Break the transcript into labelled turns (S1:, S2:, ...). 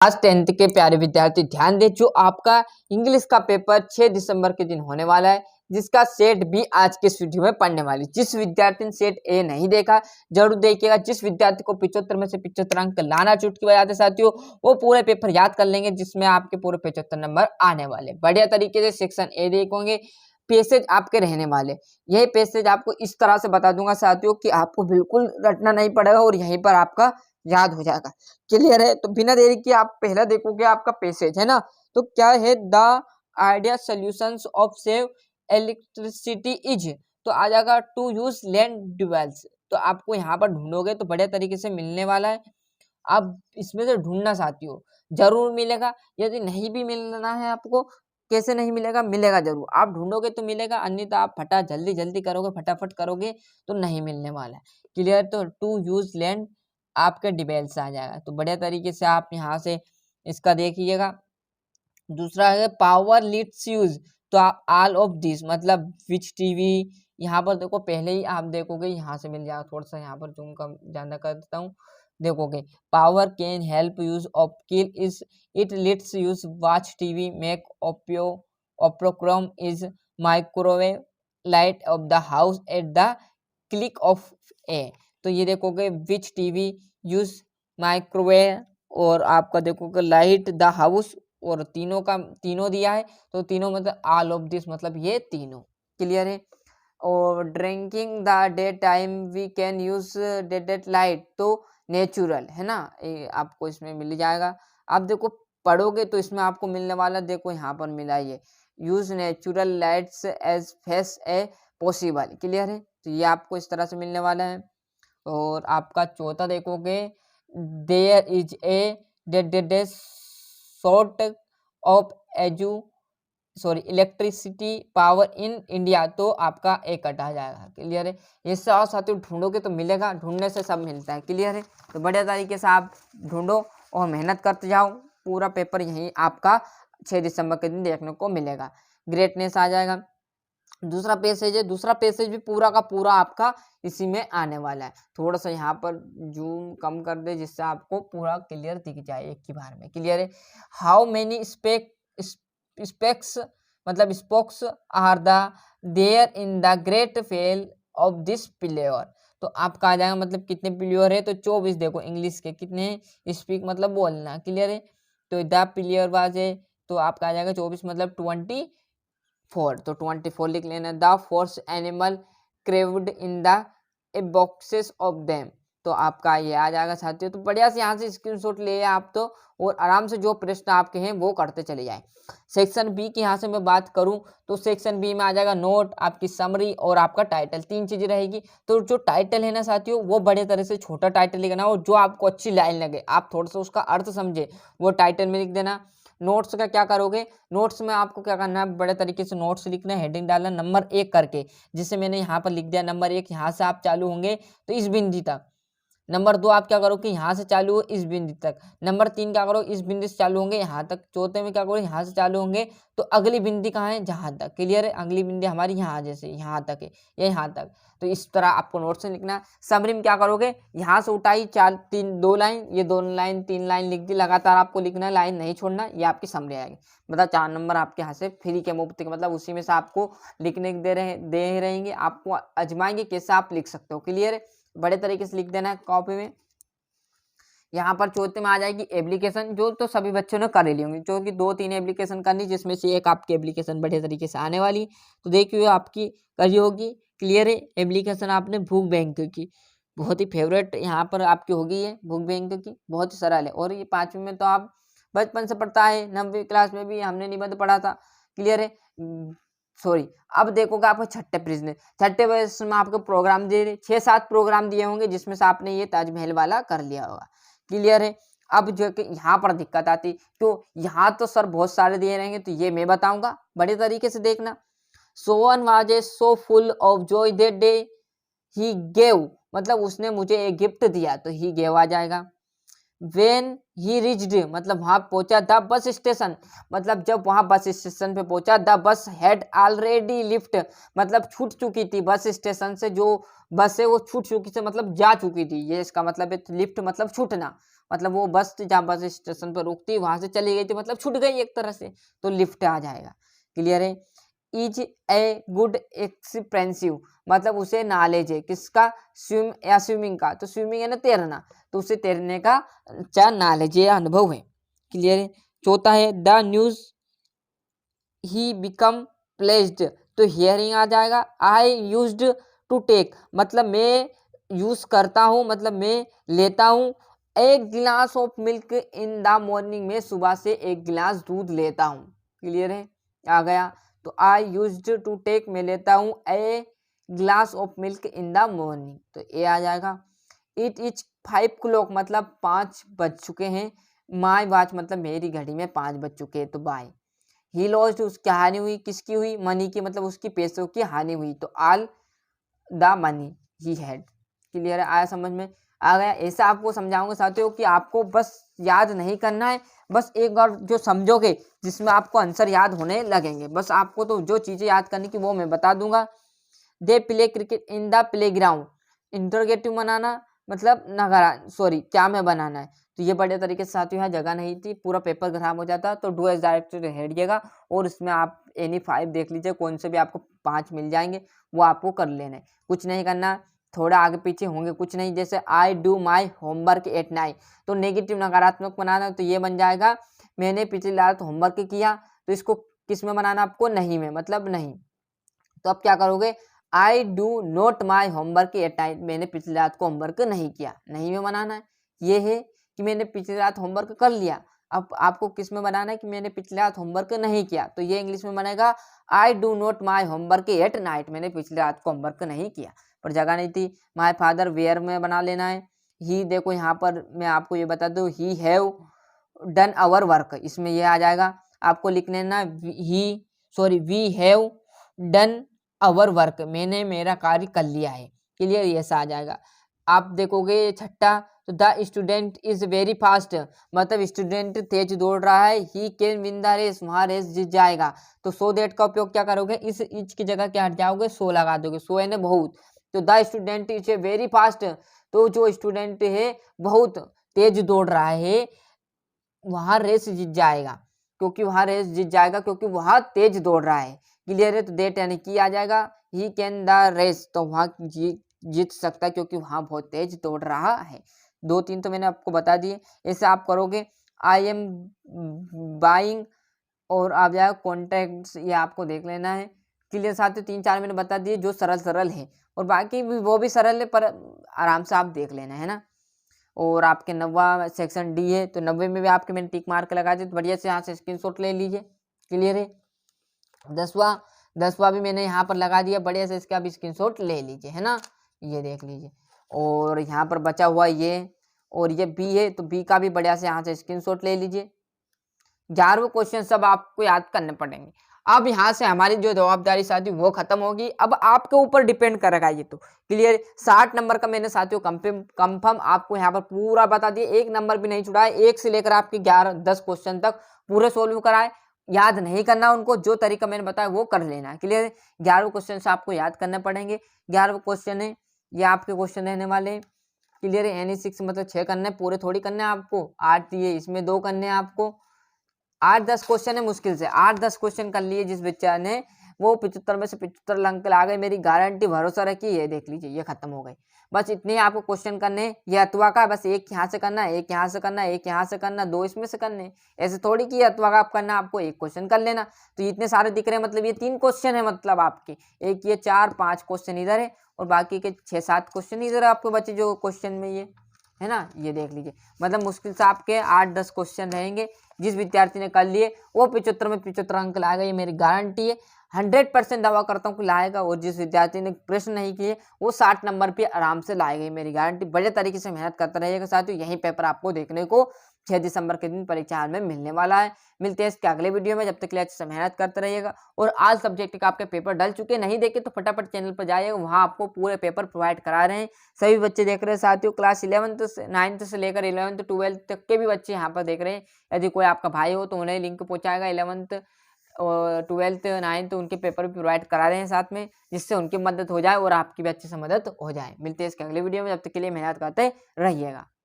S1: आज 10th के प्यारे विद्यार्थी ध्यान दें, जो आपका इंग्लिश का पेपर 6 दिसंबर के दिन होने वाला है, जिसका सेट भी आज के इस वीडियो में पढ़ने वाली। जिस विद्यार्थी ने सेट ए नहीं देखा जरूर देखिएगा। जिस विद्यार्थी को 75 में से 75 अंक लाना चुटकी बजाते साथियों, वो पूरे पेपर याद कर लेंगे, जिसमें आपके पूरे 75 नंबर आने वाले। बढ़िया तरीके से सेक्शन ए देखोगे, पैसेज आपके रहने वाले। यही पैसेज आपको इस तरह से बता दूंगा साथियों कि आपको बिल्कुल रटना नहीं पड़ेगा और यहीं पर आपका याद हो जाएगा। क्लियर है? तो बिना देरी के आप पहला देखोगे आपका पैसेज है ना। तो क्या है, the idea solutions of save electricity is, तो आ जाएगा टू यूज लैंड डिवेल्स। तो आपको यहाँ पर ढूंढोगे तो बढ़िया तरीके से मिलने वाला है। आप इसमें से ढूंढना साथियों, जरूर मिलेगा। यदि नहीं भी मिलना है आपको, कैसे नहीं मिलेगा, मिलेगा जरूर। आप ढूंढोगे तो मिलेगा, अन्यथा आप जल्दी जल्दी करोगे, फटाफट करोगे तो नहीं मिलने वाला है। क्लियर? तो टू यूज लैंड आपके डिवेल्स आ जाएगा। तो बढ़िया तरीके से आप यहाँ से इसका देखिएगा। दूसरा है पावर लिट्स यूज, तो आप ऑल ऑफ दिस मतलब विच टीवी, यहाँ पर देखो पहले ही आप देखोगे यहाँ से मिल जाएगा। थोड़ा सा यहाँ पर जूम कम ज्यादा कर देता हूँ, देखोगे power can help use of kill is it lets use watch TV make ओपियो ओप्रोक्रोम is microwave light off the house at the click of a. तो ये देखोगे विच टीवी यूज माइक्रोवेव, और आपका देखोगे लाइट द हाउस, और तीनों का तीनों दिया है। तो तीनों मतलब ऑल ऑफ दिस मतलब ये तीनों। क्लियर है? और during the day time we can use daylight, तो नेचुरल है ना, ये आपको इसमें मिल जाएगा। आप देखो पढ़ोगे तो इसमें आपको मिलने वाला, देखो यहाँ पर मिला ये use natural lights as far as possible. Clear है? तो ये आपको इस तरह से मिलने वाला है। और आपका चौथा देखोगे there is a short of electricity power in India, तो आपका एक कटा जाएगा। क्लियर है? ये सब साथियों ढूंढोगे तो मिलेगा, ढूंढने से सब मिलता है। क्लियर है? तो बढ़िया तरीके से आप ढूंढो और मेहनत करते जाओ। पूरा पेपर यहीं आपका 6 दिसंबर के दिन देखने को मिलेगा। ग्रेटनेस आ जाएगा। दूसरा पैसेज है, दूसरा पैसेज भी पूरा का पूरा आपका इसी में आने वाला है। थोड़ा सा यहाँ पर जूम कम कर दे, जिससे आपको पूरा क्लियर दिख जाए एक ही बार में। क्लियर है? हाउ मेनी स्पेक्स मतलब spokes are the there in the great fail of this player, तो आपका आ जाएगा मतलब कितने प्लेयर है। तो 24 देखो इंग्लिश के कितने, स्पीक मतलब बोलना। क्लियर है? तो द प्लेयर वाज है, तो आपका आ जाएगा 24 मतलब 24, तो 24 लिख लेना। The force animal craved in the boxes of them, तो आपका ये आ जाएगा साथियों। तो बढ़िया से यहाँ से स्क्रीनशॉट ले आप तो, और आराम से जो प्रश्न आपके हैं वो करते चले जाएं। सेक्शन बी की यहाँ से मैं बात करूँ तो सेक्शन बी में आ जाएगा नोट, आपकी समरी और आपका टाइटल, तीन चीजें रहेगी। तो जो टाइटल है ना साथियों, वो बड़े तरह से छोटा टाइटल लिखना, और जो आपको अच्छी लाइन लगे, आप थोड़ा सा उसका अर्थ समझे, वो टाइटल में लिख देना। नोट्स का क्या करोगे, नोट्स में आपको क्या करना है, बड़े तरीके से नोट्स लिखना है, हेडिंग डालना नंबर 1 करके, जिसे मैंने यहाँ पर लिख दिया नंबर 1। यहाँ से आप चालू होंगे तो इस बिंदु तक। नंबर 2 आप क्या करो कि यहाँ से चालू हो इस बिंदु तक। नंबर 3 क्या करो, इस बिंदु से चालू होंगे यहाँ तक। चौथे में क्या करो, यहाँ से चालू होंगे तो अगली बिंदु कहाँ है, जहाँ तक। क्लियर है? अगली बिंदु हमारी यहाँ, जैसे यहाँ तक है या यहाँ तक। तो इस तरह आपको नोट्स में लिखना। समरी में क्या करोगे, यहाँ से उठाई 2 लाइन, ये 2 लाइन 3 लाइन लिख दी, लगातार आपको लिखना है, लाइन नहीं छोड़ना। ये आपकी समरी आएगी। मतलब 4 नंबर आपके यहाँ से फ्री के मुफ्त के, मतलब उसी में से आपको लिखने दे रहेंगे, आपको आजमाएंगे कैसे आप लिख सकते हो। क्लियर है? बड़े तरीके से लिख देना है कॉपी में। यहाँ पर चौथे में आ जाएगी एप्लीकेशन, जो तो सभी बच्चों ने कर ली होंगी, जो कि 2-3 एप्लीकेशन करनी, जिसमें से एक आपकी एप्लीकेशन बढ़िया तरीके से आने वाली। तो देखिए आपकी करी होगी। क्लियर है? एप्लीकेशन आपने बुक बैंक की, बहुत ही फेवरेट यहाँ पर आपकी होगी ये बुक बैंक की, बहुत ही सरल है। और ये 5वीं में तो आप बचपन से पढ़ता है, 9वीं क्लास में भी हमने निबंध पढ़ा था। क्लियर है? सॉरी, अब देखोगे आपको छठे प्रश्न में आपको प्रोग्राम दिए 6-7 प्रोग्राम दिए होंगे, जिसमें से आपने ये ताजमहल वाला कर लिया होगा। क्लियर है? अब जो कि यहाँ पर दिक्कत आती, तो यहाँ तो सर बहुत सारे दिए रहेंगे, तो ये मैं बताऊंगा, बड़े तरीके से देखना। Sovan was a so full of joy that day he gave, मतलब उसने मुझे एक गिफ्ट दिया, तो ही गेव आ जाएगा। वेन ही रिच्ड मतलब वहां पहुंचा, द बस स्टेशन मतलब जब वहां बस स्टेशन पे पहुंचा, the bus had already lift मतलब छूट चुकी थी बस स्टेशन से, जो बस है वो छूट चुकी थी मतलब जा चुकी थी, ये इसका मतलब है। लिफ्ट मतलब छूटना, मतलब वो बस जहाँ बस स्टेशन पर रुकती वहां से चली गई थी, मतलब छूट गई एक तरह से, तो लिफ्ट आ जाएगा। क्लियर है। इज ए गुड एक्सपेंसिव, मतलब उसे नॉलेज है किसका, स्विम या स्विमिंग का, तो स्विमिंग है ना तैरना, तो उसे तैरने का क्या नॉलेज है, अनुभव है। क्लियर है। चौथा है the news he become placed, तो हियरिंग आ जाएगा। आई यूज्ड टू टेक, मतलब मैं यूज करता हूँ, मतलब मैं लेता हूँ। एक गिलास of milk in the morning, में सुबह से एक गिलास दूध लेता हूँ। क्लियर है, आ गया। तो आई यूज्ड टू टेक, मैं लेता हूँ a glass of milk in the morning, तो ए आ जाएगा। इट इज 5 o'clock, मतलब 5 बज चुके हैं। माई वॉच, मतलब मेरी घड़ी में 5 बज चुके हैं, तो बाय। ही लॉस्ट, उसकी हानि हुई, किसकी हुई, मनी की, मतलब उसकी पैसों की हानि हुई, तो all the money he had. Clear है, आया समझ में, आ गया। ऐसा आपको समझाऊंगा साथियों कि आपको बस याद नहीं करना है, बस एक बार जो समझोगे जिसमें आपको आंसर याद होने लगेंगे, बस आपको तो जो चीजें याद करनी की वो मैं बता दूंगा। They play cricket in the playground, interrogative बनाना, मतलब नगरा सॉरी क्या में बनाना है, तो ये बढ़िया तरीके से साथियों यहाँ जगह नहीं थी, पूरा पेपर खराब हो जाता, तो डू एज डायरेक्टर हेडिएगा, और इसमें आप एनी 5 देख लीजिए, कौन से भी आपको 5 मिल जाएंगे, वो आपको कर लेना है, कुछ नहीं करना, थोड़ा आगे पीछे होंगे, कुछ नहीं। जैसे I do my homework at night, तो नेगेटिव नकारात्मक बनाना, तो ये बन जाएगा मैंने पिछली रात होमवर्क किया, तो इसको किस में बनाना आपको, नहीं में, मतलब नहीं। तो अब क्या करोगे, I do not my homework at night, मैंने पिछली रात को होमवर्क नहीं किया, नहीं में बनाना है। ये है कि मैंने पिछली रात होमवर्क कर लिया, अब आपको किस में बनाना है कि मैंने पिछली रात होमवर्क नहीं किया, तो ये इंग्लिश में बनेगा I do not my homework at night, मैंने पिछली रात को होमवर्क नहीं किया, पर जगह नहीं थी। माई फादर वेयर में बना लेना है। ही, देखो यहाँ पर मैं आपको ये बता दूं, he have done our work, इसमें ये आ जाएगा, आपको लिख लेना he sorry we have done our work, मैंने मेरा कार्य कर लिया है। क्लियर, ये ऐसा आ जाएगा। आप देखोगे छठा, तो the student is very fast, मतलब स्टूडेंट तेज दौड़ रहा है। He can win the race, वहां रेस जीत जाएगा। तो सो देट का उपयोग क्या करोगे, इस इच की जगह क्या हट जाओगे, सो लगा दोगे, सो है ना बहुत, तो the student is very fast, तो जो स्टूडेंट है बहुत तेज दौड़ रहा है, वहां रेस जीत जाएगा, क्योंकि वहां रेस जीत जाएगा क्योंकि वहां तेज दौड़ रहा है। क्लियर है, तो देट यानी कि आ जाएगा, ही कैन द रेस, तो वहां जीत सकता है क्योंकि वहां बहुत तेज दौड़ रहा है। 2-3 तो मैंने आपको बता दिए, ऐसे आप करोगे। आई एम बाइंग, और आप जाए कॉन्टेक्ट्स, ये आपको देख लेना है। क्लियर साथियों, 3-4 मैंने बता दिए जो सरल सरल है, और बाकी भी वो भी सरल है, पर आराम से आप देख लेना है ना। और आपके 90वां सेक्शन डी है, तो 90 में भी आपके मैंने टिक मार्क लगा दिए, तो बढ़िया से यहाँ से स्क्रीनशॉट ले लीजिए। क्लियर है। 10वां भी मैंने यहाँ पर लगा दिया, बढ़िया से इसका भी स्क्रीनशॉट ले लीजिए, है ना, ये देख लीजिए। और यहाँ पर बचा हुआ ये, और ये बी है, तो बी का भी बढ़िया से यहाँ से स्क्रीनशॉट ले लीजिए। 11वें क्वेश्चन सब आपको याद करने पड़ेंगे। अब यहाँ से हमारी जो जवाबदारी साथियों वो खत्म होगी, अब आपके ऊपर डिपेंड करेगा ये, तो क्लियर। 60 नंबर का मैंने साथियों कंफर्म आपको यहाँ पर पूरा बता दिया, एक नंबर भी नहीं छुड़ाए, 1 से लेकर आपके 11-10 क्वेश्चन तक पूरे सोल्व कराए। याद नहीं करना उनको, जो तरीका मैंने बताया वो कर लेना है। क्लियर, 11वें क्वेश्चन से आपको याद करने पड़ेंगे। 11वें क्वेश्चन है, ये आपके क्वेश्चन रहने वाले हैं। क्लियर है, एनी 6 मतलब 6 करने, पूरे थोड़ी करने आपको, 8 दिए इसमें 2 करने आपको। 8-10 क्वेश्चन है मुश्किल से, 8-10 क्वेश्चन कर लिए जिस बच्चा ने, वो 75 में से 75 अंक ला गए, मेरी गारंटी भरोसा रखी। ये देख लीजिए, ये खत्म हो गई। बस इतने आपको क्वेश्चन करने, ये अथवा का बस एक यहाँ से करना, एक यहाँ से करना, एक यहाँ से करना, 2 इसमें से करने, ऐसे थोड़ी कि अथवा का आप करना, आपको एक क्वेश्चन कर लेना। तो इतने सारे दिख रहे हैं, मतलब ये 3 क्वेश्चन है, मतलब आपके एक ये 4-5 क्वेश्चन इधर है, और बाकी के 6-7 क्वेश्चन इधर आपके बच्चे जो क्वेश्चन में ये है ना, ये देख लीजिए। मतलब मुश्किल से आपके 8-10 क्वेश्चन रहेंगे, जिस विद्यार्थी ने कर लिए वो 75 में 75 अंक लाएगा, ये मेरी गारंटी है। 100% दावा करता हूँ कि लाएगा, और जिस विद्यार्थी ने प्रश्न नहीं किए वो 60 नंबर पे आराम से लाएगा, ये मेरी गारंटी। बढ़िया तरीके से मेहनत करता रहिएगा साथियों, यही पेपर आपको देखने को 6 दिसंबर के दिन परीक्षा हाल में मिलने वाला है। मिलते हैं इसके अगले वीडियो में, जब तक के लिए अच्छे से मेहनत करते रहिएगा। और आज सब्जेक्ट का आपके पेपर डल चुके, नहीं देखे तो फटाफट चैनल पर जाइएगा, वहाँ आपको पूरे पेपर प्रोवाइड करा रहे हैं। सभी बच्चे देख रहे हैं साथियों, क्लास 11th से 9th से लेकर 11th 12th तक के भी बच्चे यहाँ पर देख रहे हैं। यदि कोई आपका भाई हो तो उन्हें लिंक पहुँचाएगा। 11th और 12th 9th उनके पेपर भी प्रोवाइड करा रहे हैं साथ में, जिससे उनकी मदद हो जाए और आपकी भी अच्छे से मदद हो जाए। मिलते हैं इसके अगले वीडियो में, जब तक के लिए मेहनत करते रहिएगा।